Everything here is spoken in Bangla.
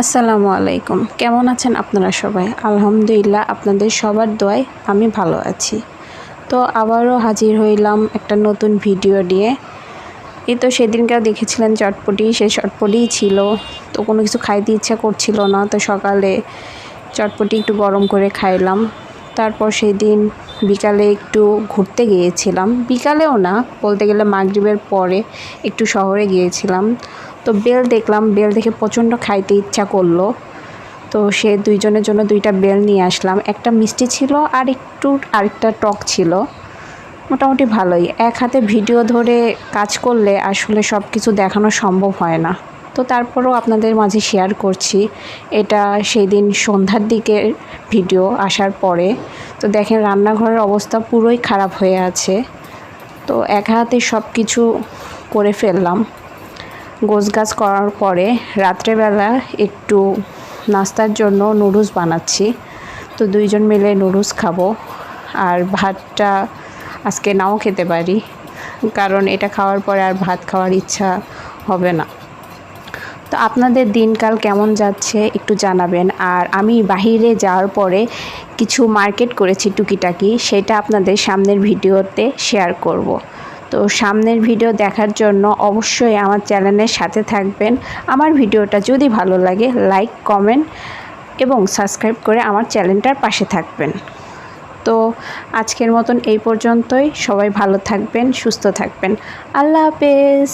আসসালামু আলাইকুম। কেমন আছেন আপনারা সবাই? আলহামদুলিল্লাহ, আপনাদের সবার দোয়ায় আমি ভালো আছি। তো আবারও হাজির হইলাম একটা নতুন ভিডিও নিয়ে। এই তো সেদিনকার দেখেছিলেন চটপটি, সেই চটপটিই ছিল। তো কোনো কিছু খাইতে ইচ্ছা করছিল না, তো সকালে চটপটি একটু গরম করে খাইলাম। তারপর সেদিন বিকালে একটু ঘুরতে গিয়েছিলাম, বিকালেও না বলতে গেলে মাগরিবের পরে একটু শহরে গিয়েছিলাম। তো বেল দেখলাম, বেল দেখে প্রচণ্ড খাইতে ইচ্ছা করলো। তো সে দুইজনের জন্য দুইটা বেল নিয়ে আসলাম, একটা মিষ্টি ছিল আর আরেকটা টক ছিল। মোটামুটি ভালোই। এক হাতে ভিডিও ধরে কাজ করলে আসলে সব কিছু দেখানো সম্ভব হয় না, তো তারপরেও আপনাদের মাঝে শেয়ার করছি। এটা সেই দিন সন্ধ্যার দিকে ভিডিও আসার পরে। তো দেখেন রান্নাঘরের অবস্থা পুরোই খারাপ হয়ে আছে। তো এক হাতে সব কিছু করে ফেললাম। গোছগাছ করার পরে রাত্রেবেলা একটু নাস্তার জন্য নুডলস বানাচ্ছি। তো দুইজন মিলে নুডলস খাবো। আর ভাতটা আজকে নাও খেতে পারি, কারণ এটা খাওয়ার পরে আর ভাত খাওয়ার ইচ্ছা হবে না। তো আপনাদের দিনকাল কেমন যাচ্ছে একটু জানাবেন। আর আমি বাহিরে যাওয়ার পরে কিছু মার্কেট করেছি টুকিটাকি, সেটা আপনাদের সামনের ভিডিওতে শেয়ার করব। তো সামনের ভিডিও দেখার জন্য অবশ্যই আমার চ্যানেলের সাথে থাকবেন। আমার ভিডিওটা যদি ভালো লাগে লাইক, কমেন্ট এবং সাবস্ক্রাইব করে আমার চ্যানেলটার পাশে থাকবেন। তো আজকের মতন এই পর্যন্তই। সবাই ভালো থাকবেন, সুস্থ থাকবেন। আল্লাহ হাফেজ।